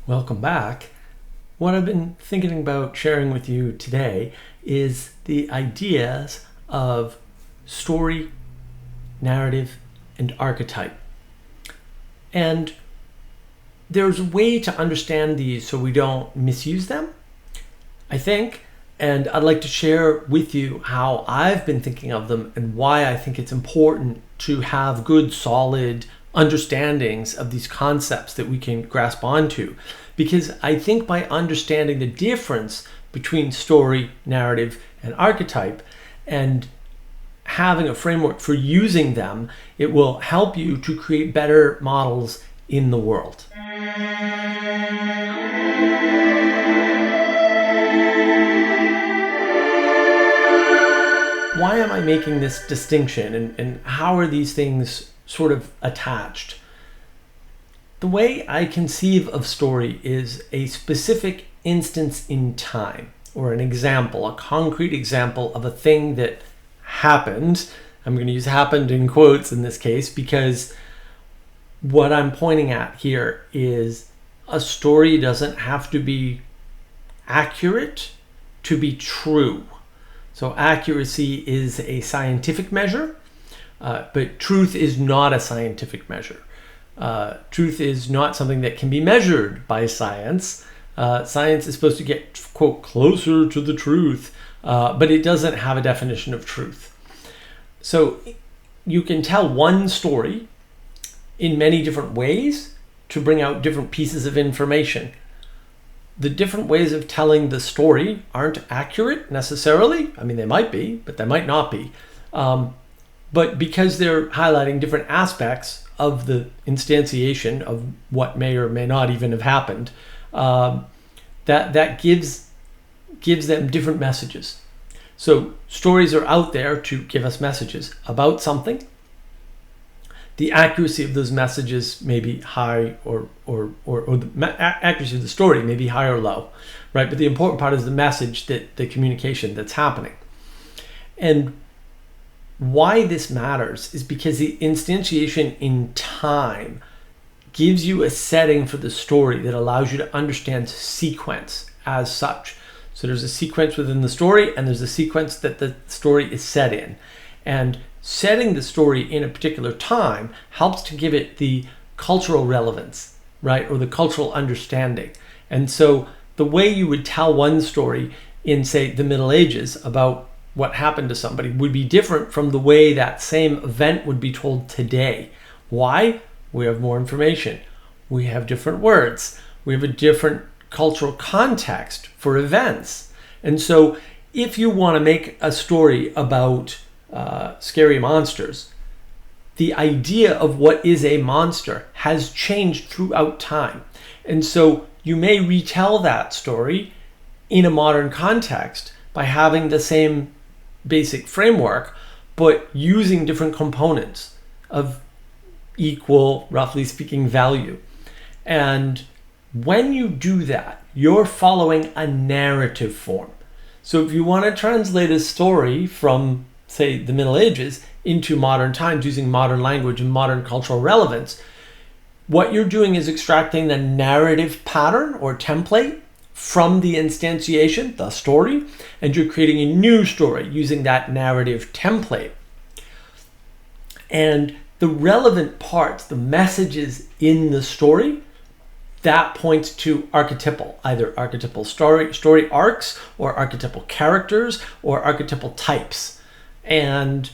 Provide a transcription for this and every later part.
Welcome back. What I've been thinking about sharing with you today is the ideas of story, narrative, and archetype. And there's a way to understand these so we don't misuse them, I think, and I'd like to share with you how I've been thinking of them and why I think it's important to have good, solid understandings of these concepts that we can grasp onto. Because I think by understanding the difference between story, narrative, and archetype, and having a framework for using them, it will help you to create better models in the world. Why am I making this distinction, and how are these things sort of attached? The way I conceive of story is a specific instance in time, or an example, a concrete example of a thing that happened. I'm going to use happened in quotes in this case because what I'm pointing at here is a story doesn't have to be accurate to be true. So accuracy is a scientific measure, but truth is not a scientific measure. Truth is not something that can be measured by science. Science is supposed to get, quote, closer to the truth, but it doesn't have a definition of truth. So you can tell one story in many different ways to bring out different pieces of information. The different ways of telling the story aren't accurate necessarily. I mean, they might be, but they might not be. But because they're highlighting different aspects of the instantiation of what may or may not even have happened, that gives them different messages. So stories are out there to give us messages about something. The accuracy of those messages may be high or the accuracy of the story may be high or low, right? But the important part is the message, that the communication that's happening. And why this matters is because the instantiation in time gives you a setting for the story that allows you to understand sequence as such. So there's a sequence within the story, and there's a sequence that the story is set in. And setting the story in a particular time helps to give it the cultural relevance, right? Or the cultural understanding. And so the way you would tell one story in, say, the Middle Ages about what happened to somebody would be different from the way that same event would be told today. Why? We have more information. We have different words. We have a different cultural context for events. And so if you want to make a story about scary monsters, the idea of what is a monster has changed throughout time. And so you may retell that story in a modern context by having the same basic framework, but using different components of equal, roughly speaking, value. And when you do that, you're following a narrative form. So if you want to translate a story from, say, the Middle Ages into modern times using modern language and modern cultural relevance, what you're doing is extracting the narrative pattern or template from the instantiation, the story, and you're creating a new story using that narrative template. And the relevant parts, the messages in the story, that points to archetypal, either archetypal story arcs or archetypal characters or archetypal types. And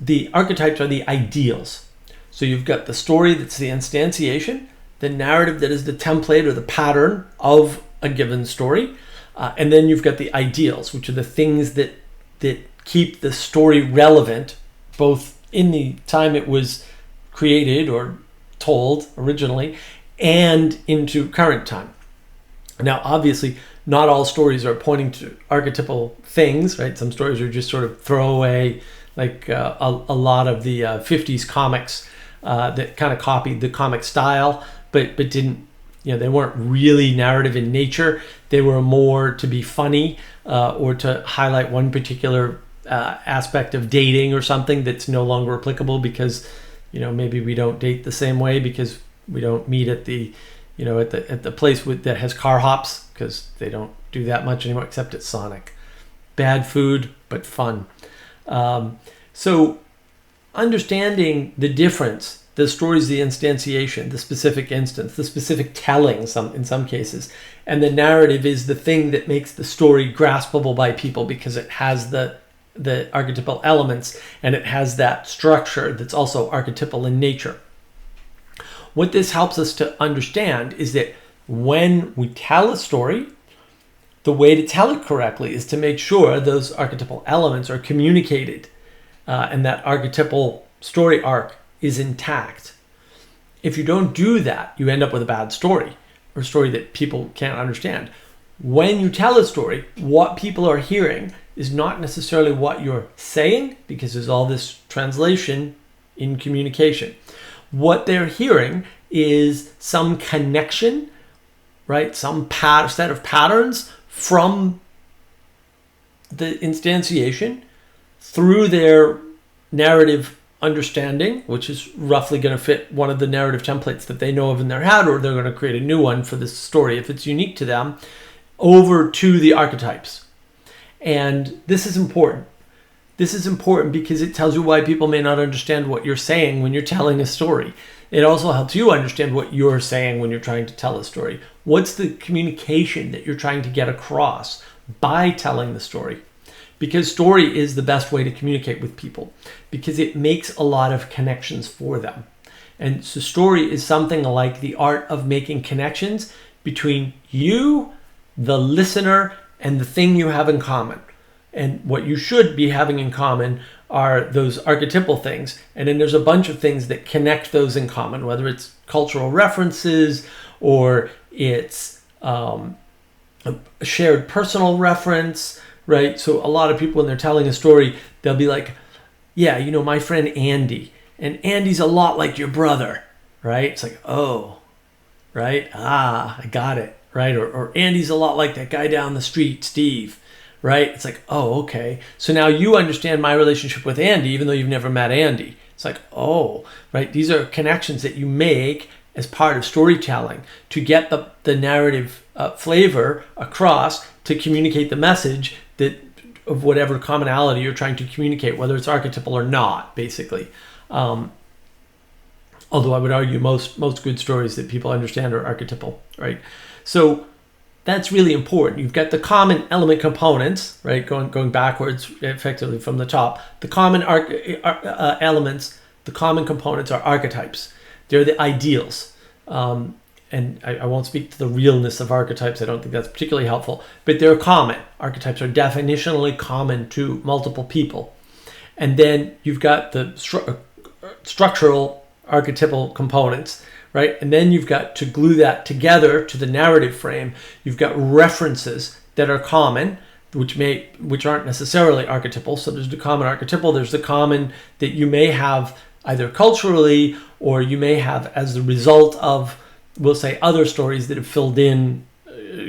the archetypes are the ideals. So you've got the story that's the instantiation, the narrative that is the template or the pattern of a given story, and then you've got the ideals, which are the things that keep the story relevant, both in the time it was created or told originally, and into current time. Now, obviously, not all stories are pointing to archetypal things, right? Some stories are just sort of throwaway, like a lot of the 50s comics that kind of copied the comic style, but didn't, they weren't really narrative in nature. They were more to be funny or to highlight one particular aspect of dating or something that's no longer applicable because, maybe we don't date the same way because we don't meet at the at the place that has car hops, because they don't do that much anymore except at Sonic. Bad food, but fun. So understanding the difference, the stories, the instantiation, the specific instance, the specific telling in some cases, and the narrative is the thing that makes the story graspable by people because it has the archetypal elements and it has that structure that's also archetypal in nature. What this helps us to understand is that when we tell a story, the way to tell it correctly is to make sure those archetypal elements are communicated and that archetypal story arc is intact. If you don't do that, you end up with a bad story or a story that people can't understand. When you tell a story, what people are hearing is not necessarily what you're saying, because there's all this translation in communication. What they're hearing is some connection, right? Some set of patterns from the instantiation through their narrative understanding, which is roughly going to fit one of the narrative templates that they know of in their head, or they're going to create a new one for this story if it's unique to them, over to the archetypes. And this is important. This is important because it tells you why people may not understand what you're saying when you're telling a story. It also helps you understand what you're saying when you're trying to tell a story. What's the communication that you're trying to get across by telling the story? Because story is the best way to communicate with people, because it makes a lot of connections for them. And so story is something like the art of making connections between you, the listener, and the thing you have in common. And what you should be having in common are those archetypal things. And then there's a bunch of things that connect those in common, whether it's cultural references or it's a shared personal reference, right? So a lot of people, when they're telling a story, they'll be like, yeah, my friend Andy, and Andy's a lot like your brother, right? It's like, oh, right? I got it, right? Or Andy's a lot like that guy down the street, Steve, right? It's like, oh, okay. So now you understand my relationship with Andy, even though you've never met Andy. It's like, oh, right? These are connections that you make as part of storytelling to get the narrative flavor across, to communicate the message of whatever commonality you're trying to communicate, whether it's archetypal or not, basically. Although I would argue most good stories that people understand are archetypal, right? So that's really important. You've got the common element components, right? Going backwards effectively from the top. The common elements, the common components are archetypes. They're the ideals. And I won't speak to the realness of archetypes. I don't think that's particularly helpful, but they're common. Archetypes are definitionally common to multiple people. And then you've got the structural archetypal components, right? And then you've got to glue that together to the narrative frame. You've got references that are common, which aren't necessarily archetypal. So there's the common archetypal, there's the common that you may have either culturally, or you may have as the result of, we'll say, other stories that have filled in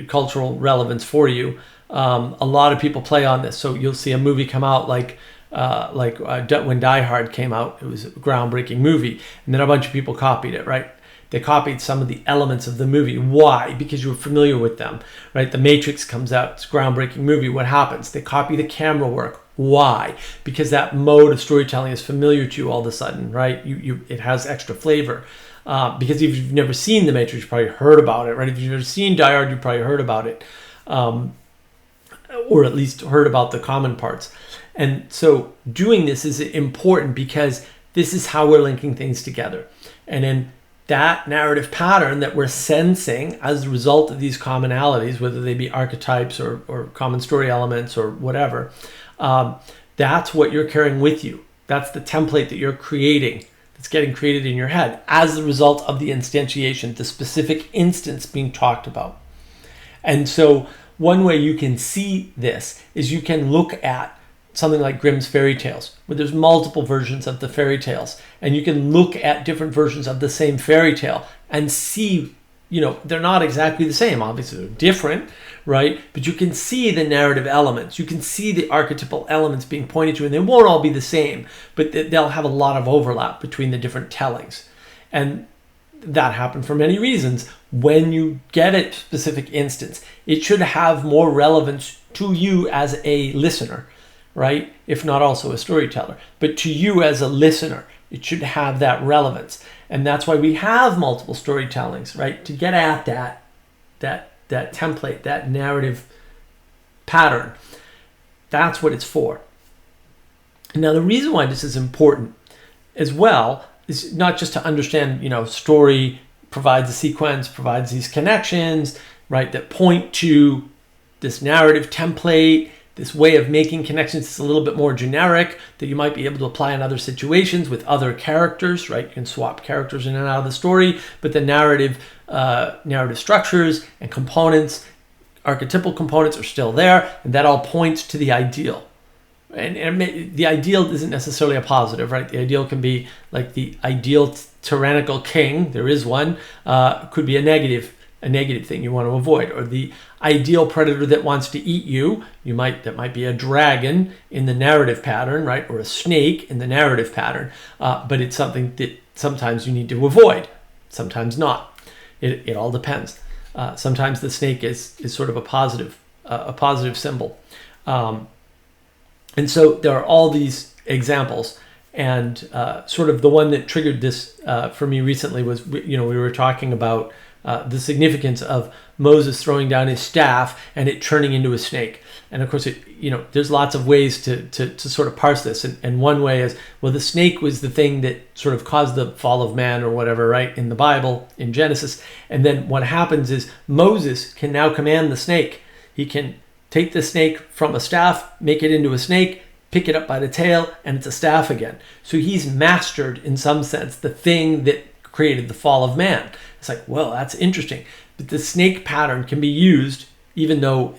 cultural relevance for you. A lot of people play on this. So you'll see a movie come out like when Die Hard came out. It was a groundbreaking movie, and then a bunch of people copied it, right? They copied some of the elements of the movie. Why? Because you were familiar with them, right? The Matrix comes out, it's a groundbreaking movie. What happens? They copy the camera work. Why? Because that mode of storytelling is familiar to you all of a sudden, right? It has extra flavor. Because if you've never seen The Matrix, you've probably heard about it, right? If you've never seen Die Hard, you've probably heard about it. Or at least heard about the common parts. And so doing this is important because this is how we're linking things together. And then that narrative pattern that we're sensing as a result of these commonalities, whether they be archetypes or common story elements or whatever, that's what you're carrying with you. That's the template that you're creating. It's getting created in your head as a result of the instantiation, the specific instance being talked about. And so one way you can see this is you can look at something like Grimm's fairy tales, where there's multiple versions of the fairy tales, and you can look at different versions of the same fairy tale and see, they're not exactly the same. Obviously, they're different, right? But you can see the narrative elements. You can see the archetypal elements being pointed to, and they won't all be the same, but they'll have a lot of overlap between the different tellings. And that happened for many reasons. when you get a specific instance, it should have more relevance to you as a listener, right? If not also a storyteller, but to you as a listener, it should have that relevance. And that's why we have multiple storytellings, right? To get at that template, that narrative pattern. That's what it's for. Now, the reason why this is important as well is not just to understand, story provides a sequence, provides these connections, right, that point to this narrative template, this way of making connections that's a little bit more generic that you might be able to apply in other situations with other characters, right? You can swap characters in and out of the story, but the narrative structures and components, archetypal components are still there, and that all points to the ideal. And the ideal isn't necessarily a positive, right? The ideal can be like the ideal tyrannical king. There is one. Could be a negative thing you want to avoid, or the ideal predator that wants to eat you. That might be a dragon in the narrative pattern, right? Or a snake in the narrative pattern. But it's something that sometimes you need to avoid, sometimes not. It all depends. Sometimes the snake is sort of a positive symbol. And so there are all these examples, and sort of the one that triggered this for me recently was, we were talking about the significance of Moses throwing down his staff and it turning into a snake. And of course, there's lots of ways to sort of parse this. And one way is, well, the snake was the thing that sort of caused the fall of man or whatever, right, in the Bible, in Genesis. And then what happens is Moses can now command the snake. He can take the snake from a staff, make it into a snake, pick it up by the tail, and it's a staff again. So he's mastered, in some sense, the thing that created the fall of man. It's like, well, that's interesting. But the snake pattern can be used, even though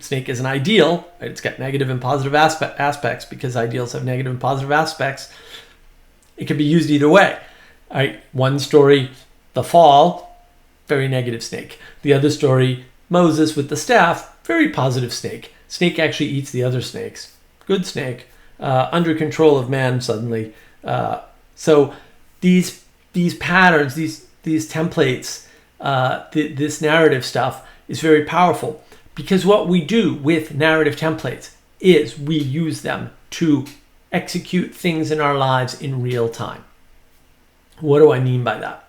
snake is an ideal, right? It's got negative and positive aspects, because ideals have negative and positive aspects. It can be used either way. All right? One story, the fall, very negative snake. The other story, Moses with the staff, very positive snake. Snake actually eats the other snakes. Good snake. Under control of man suddenly. So these patterns, these templates, this narrative stuff is very powerful, because what we do with narrative templates is we use them to execute things in our lives in real time. What do I mean by that?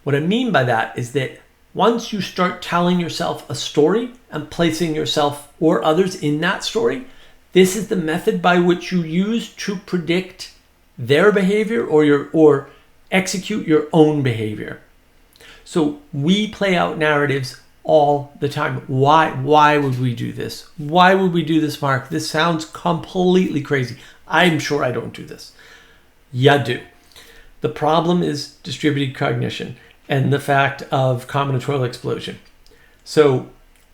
What I mean by that is that once you start telling yourself a story and placing yourself or others in that story, this is the method by which you use to predict their behavior or execute your own behavior. So we play out narratives all the time. Why would we do this? Why would we do this, Mark? This sounds completely crazy. I'm sure I don't do this. You do. The problem is distributed cognition and the fact of combinatorial explosion. So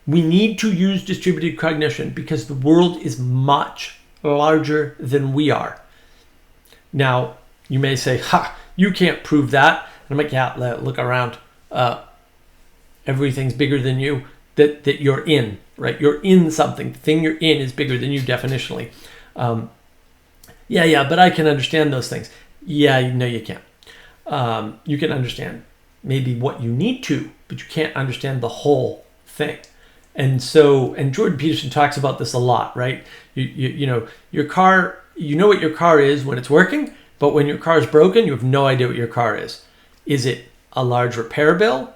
we need to use distributed cognition because the world is much larger than we are. Now, you may say, you can't prove that. And I'm like, yeah, look around. Everything's bigger than you that you're in, right? You're in something. The thing you're in is bigger than you definitionally. But I can understand those things. Yeah, no, you can't. You can understand maybe what you need to, but you can't understand the whole thing. And Jordan Peterson talks about this a lot, right? You know, your car, you know what your car is when it's working, but when your car is broken, you have no idea what your car is. Is it a large repair bill?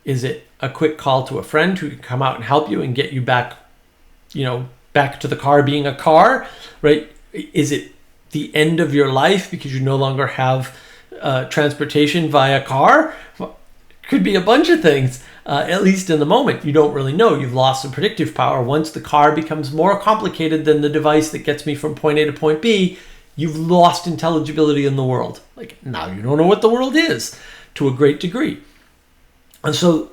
Is it a quick call to a friend who can come out and help you and get you back, back to the car being a car, right? Is it the end of your life because you no longer have transportation via car? Could be a bunch of things. At least in the moment, you don't really know. You've lost some predictive power. Once the car becomes more complicated than the device that gets me from point A to point B, you've lost intelligibility in the world. Like, now you don't know what the world is to a great degree. And so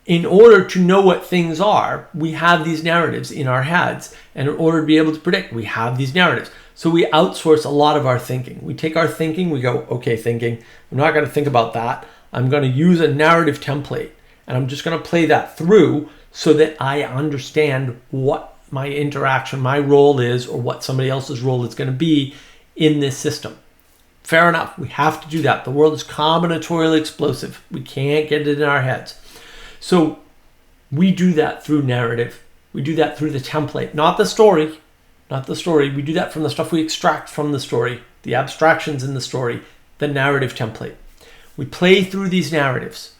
in order to know what things are, we have these narratives in our heads. And in order to be able to predict, we have these narratives. So we outsource a lot of our thinking. We take our thinking, we go, okay, thinking, I'm not going to think about that. I'm going to use a narrative template. And I'm just going to play that through so that I understand what my interaction, my role is, or what somebody else's role is going to be in this system. Fair enough. We have to do that. The world is combinatorially explosive. We can't get it in our heads. So we do that through narrative. We do that through the template, not the story. Not the story. We do that from the stuff we extract from the story, the abstractions in the story, the narrative template. We play through these narratives,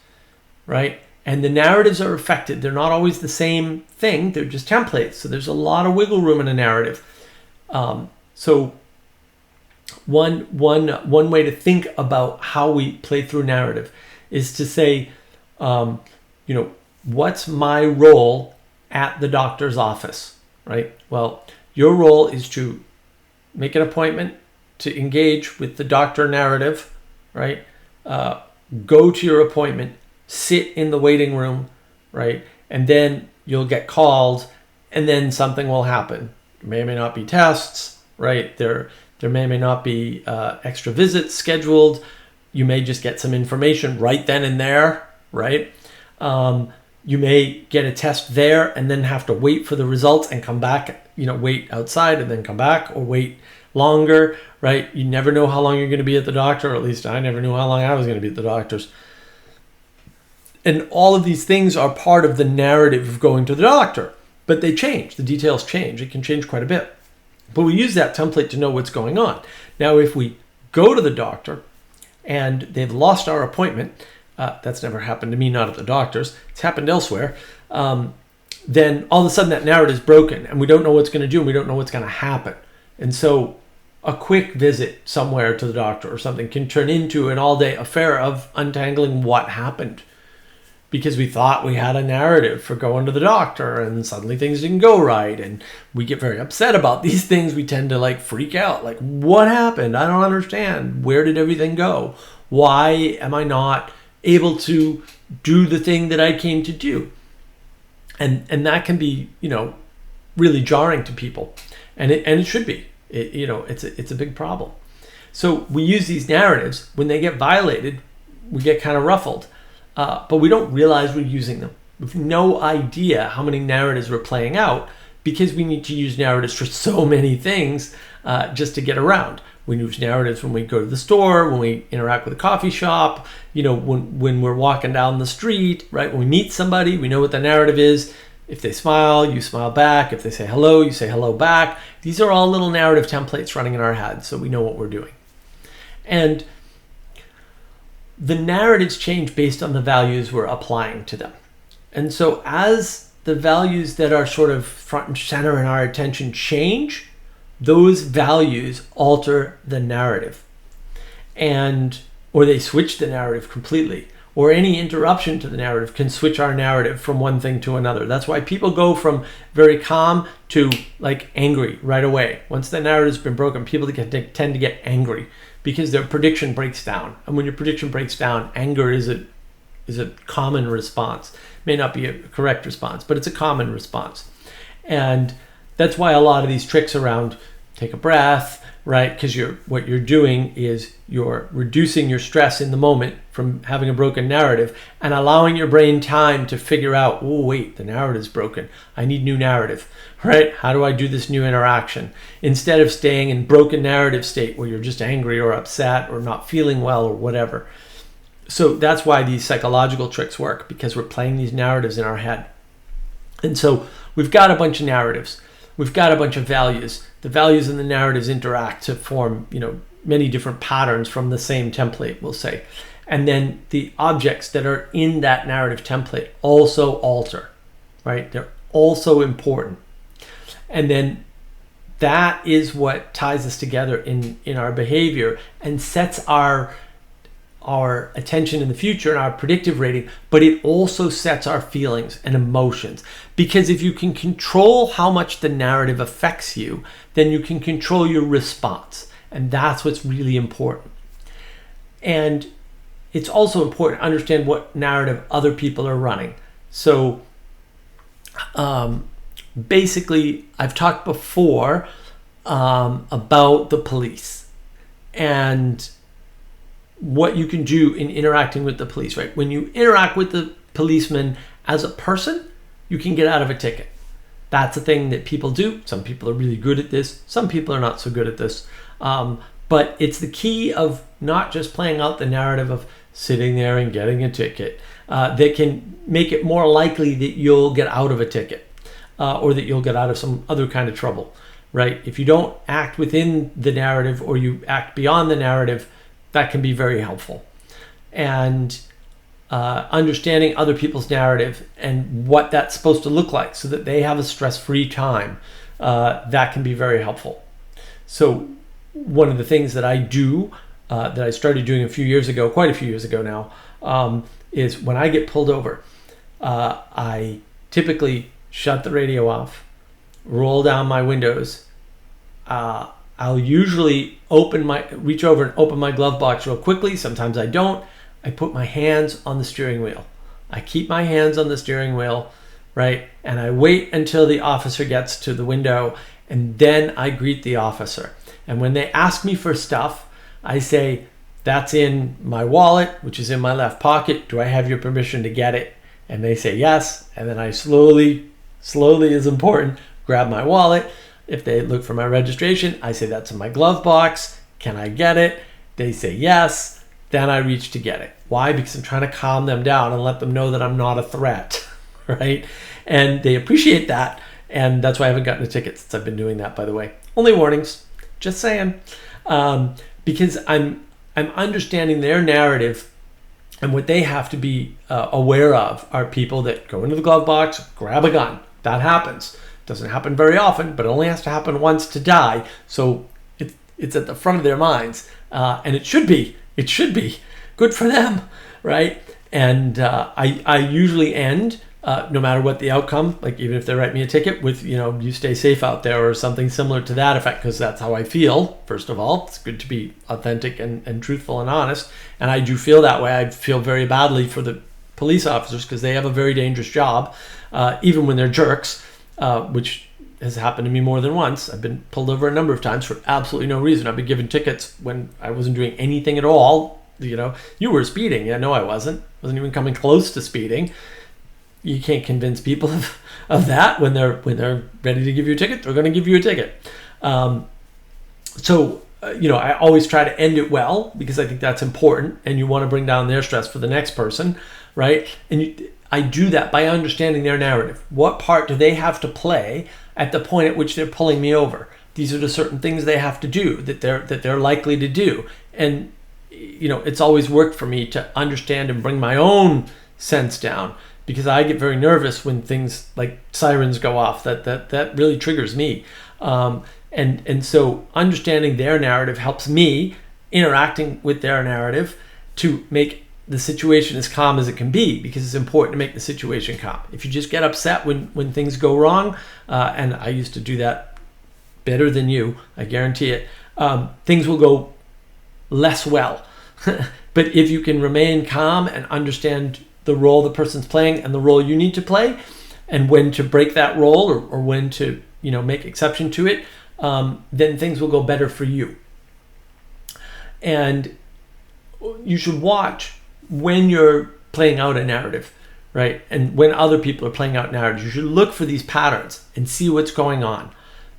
right? And the narratives are affected. They're not always the same thing. They're just templates. So there's a lot of wiggle room in a narrative. So one way to think about how we play through narrative is to say, what's my role at the doctor's office, right? Well, your role is to make an appointment, to engage with the doctor narrative, right? Go to your appointment, sit in the waiting room, right? And then you'll get called, and then something will happen. There may or may not be tests, right? There may or may not be extra visits scheduled. You may just get some information right then and there, right? You may get a test there and then have to wait for the results and come back, wait outside and then come back, or wait longer, right? You never know how long you're going to be at the doctor, or at least I never knew how long I was going to be at the doctor's. And all of these things are part of the narrative of going to the doctor, but they change. The details change. It can change quite a bit. But we use that template to know what's going on. Now, if we go to the doctor and they've lost our appointment, that's never happened to me, not at the doctor's, it's happened elsewhere, then all of a sudden that narrative is broken and we don't know what's going to do and we don't know what's going to happen. And so a quick visit somewhere to the doctor or something can turn into an all-day affair of untangling what happened, because we thought we had a narrative for going to the doctor and suddenly things didn't go right. And we get very upset about these things. We tend to freak out. What happened? I don't understand. Where did everything go? Why am I not able to do the thing that I came to do? And that can be, really jarring to people. And it should be. It's a big problem. So we use these narratives. When they get violated, we get kind of ruffled. But we don't realize we're using them. We have no idea how many narratives we're playing out, because we need to use narratives for so many things just to get around. We use narratives when we go to the store, when we interact with a coffee shop, when we're walking down the street, right? When we meet somebody, we know what the narrative is. If they smile, you smile back. If they say hello, you say hello back. These are all little narrative templates running in our heads, so we know what we're doing. And the narratives change based on the values we're applying to them. And so as the values that are sort of front and center in our attention change, those values alter the narrative. Or they switch the narrative completely. Or any interruption to the narrative can switch our narrative from one thing to another. That's why people go from very calm to angry right away. Once the narrative's been broken, people tend to get angry, because their prediction breaks down. And when your prediction breaks down, anger is a common response. May not be a correct response, but it's a common response. And that's why a lot of these tricks around take a breath, right? Because what you're doing is you're reducing your stress in the moment from having a broken narrative and allowing your brain time to figure out, oh, wait, the narrative's broken. I need new narrative, right? How do I do this new interaction? Instead of staying in broken narrative state where you're just angry or upset or not feeling well or whatever. So that's why these psychological tricks work, because we're playing these narratives in our head. And so we've got a bunch of narratives. We've got a bunch of values. The values and the narratives interact to form, many different patterns from the same template, we'll say. And then the objects that are in that narrative template also alter, right? They're also important. And then that is what ties us together in our behavior and sets our attention in the future and our predictive rating, but it also sets our feelings and emotions. Because if you can control how much the narrative affects you, then you can control your response. And that's what's really important. And it's also important to understand what narrative other people are running. So basically, I've talked before about the police and what you can do in interacting with the police, right? When you interact with the policeman as a person, you can get out of a ticket. That's a thing that people do. Some people are really good at this. Some people are not so good at this. But it's the key of not just playing out the narrative of sitting there and getting a ticket that can make it more likely that you'll get out of a ticket or that you'll get out of some other kind of trouble, right? If you don't act within the narrative or you act beyond the narrative, that can be very helpful. And understanding other people's narrative and what that's supposed to look like so that they have a stress-free time, that can be very helpful. So one of the things that I do, that I started doing quite a few years ago now, is when I get pulled over, I typically shut the radio off, roll down my windows. I'll usually reach over and open my glove box real quickly. Sometimes I don't. I put my hands on the steering wheel. I keep my hands on the steering wheel, right? And I wait until the officer gets to the window, and then I greet the officer. And when they ask me for stuff, I say, that's in my wallet, which is in my left pocket. Do I have your permission to get it? And they say yes. And then I slowly is important, grab my wallet. If they look for my registration, I say that's in my glove box. Can I get it? They say yes. Then I reach to get it. Why? Because I'm trying to calm them down and let them know that I'm not a threat, right? And they appreciate that. And that's why I haven't gotten a ticket since I've been doing that, by the way. Only warnings, just saying. Because I'm understanding their narrative, and what they have to be aware of are people that go into the glove box, grab a gun. That happens. Doesn't happen very often, but it only has to happen once to die. So it's at the front of their minds, and it should be good for them, right? And I usually end, no matter what the outcome, like even if they write me a ticket, with you stay safe out there or something similar to that effect, because that's how I feel. First of all, it's good to be authentic and truthful and honest, and I do feel that way. I feel very badly for the police officers because they have a very dangerous job, even when they're jerks, which has happened to me more than once. I've been pulled over a number of times for absolutely no reason. I've been given tickets when I wasn't doing anything at all. You were speeding. Yeah, no, I wasn't. Wasn't even coming close to speeding. You can't convince people of that. When they're ready to give you a ticket, they're going to give you a ticket. So I always try to end it well, because I think that's important, and you want to bring down their stress for the next person, right? And I do that by understanding their narrative. What part do they have to play at the point at which they're pulling me over? These are the certain things they have to do that they're likely to do. And it's always worked for me to understand and bring my own sense down, because I get very nervous when things like sirens go off. That really triggers me. And so understanding their narrative helps me interacting with their narrative to make the situation as calm as it can be, because it's important to make the situation calm. If you just get upset when things go wrong, and I used to do that better than you, I guarantee it, things will go less well. But if you can remain calm and understand the role the person's playing and the role you need to play, and when to break that role or when to make exception to it, then things will go better for you. And you should watch when you're playing out a narrative, right? And when other people are playing out narratives, you should look for these patterns and see what's going on.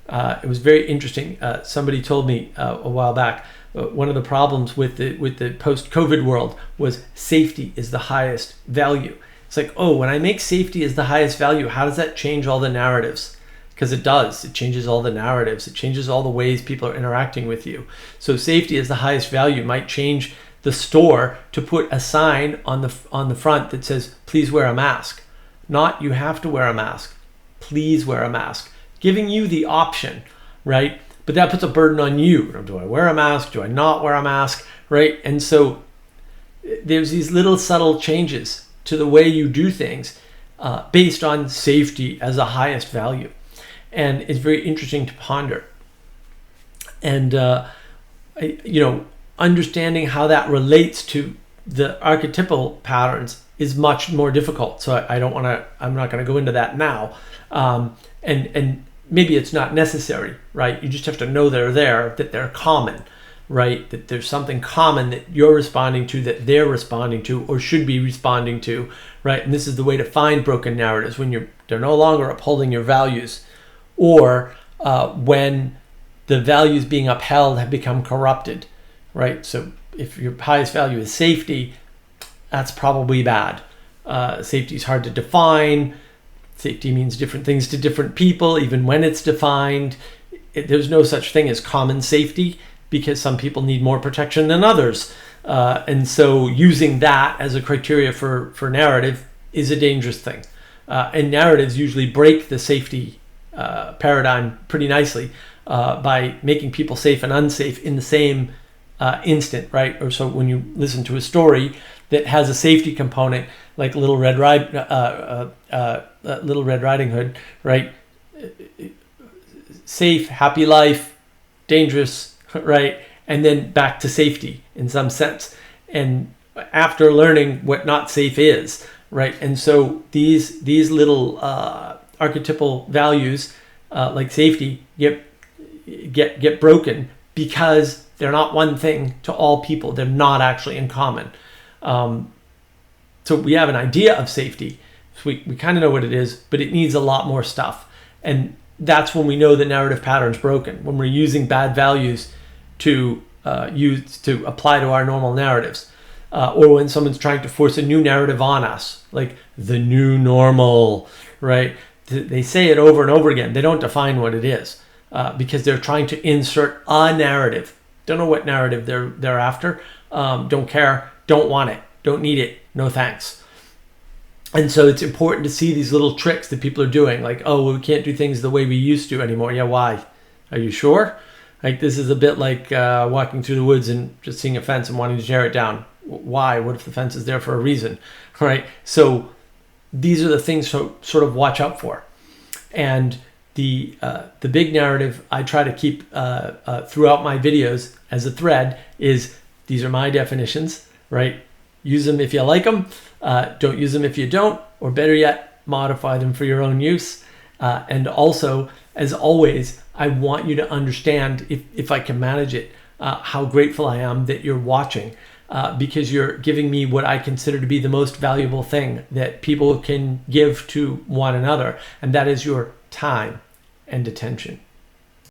It was very interesting. Somebody told me a while back, one of the problems with the post-COVID world was safety is the highest value. It's like, when I make safety as the highest value, how does that change all the narratives? Because it does. It changes all the narratives. It changes all the ways people are interacting with you. So safety as the highest value might change the store to put a sign on the front that says, please wear a mask. Not, you have to wear a mask. Please wear a mask. Giving you the option, right? But that puts a burden on you. Do I wear a mask? Do I not wear a mask? Right? And so there's these little subtle changes to the way you do things based on safety as a highest value. And it's very interesting to ponder. And, understanding how that relates to the archetypal patterns is much more difficult. So I'm not going to go into that now. And maybe it's not necessary, right? You just have to know they're there, that they're common, right? That there's something common that you're responding to, that they're responding to, or should be responding to, right? And this is the way to find broken narratives, when they're no longer upholding your values, or when the values being upheld have become corrupted, right? So if your highest value is safety, that's probably bad. Safety is hard to define. Safety means different things to different people, even when it's defined. There's no such thing as common safety because some people need more protection than others. And so using that as a criteria for narrative is a dangerous thing. And narratives usually break the safety paradigm pretty nicely by making people safe and unsafe in the same instant, right? Or so when you listen to a story that has a safety component, like Little Red Riding Hood, right? Safe, happy life, dangerous, right? And then back to safety in some sense. And after learning what not safe is, right? And so these little archetypal values like safety get broken because they're not one thing to all people. They're not actually in common. So we have an idea of safety. So we kind of know what it is, but it needs a lot more stuff. And that's when we know the narrative pattern's broken, when we're using bad values to apply to our normal narratives. Or when someone's trying to force a new narrative on us, like the new normal, right? They say it over and over again. They don't define what it is because they're trying to insert a narrative. Don't know what narrative they're after. Don't care. Don't want it. Don't need it. No thanks. And so it's important to see these little tricks that people are doing. Like, oh, well, we can't do things the way we used to anymore. Yeah, why? Are you sure? Like, this is a bit like walking through the woods and just seeing a fence and wanting to tear it down. Why? What if the fence is there for a reason, right? So these are the things to sort of watch out for. And the big narrative I try to keep throughout my videos as a thread is these are my definitions, right? Use them if you like them. Don't use them if you don't, or better yet, modify them for your own use. And also, as always, I want you to understand, if I can manage it, how grateful I am that you're watching. Because you're giving me what I consider to be the most valuable thing that people can give to one another, and that is your time and attention.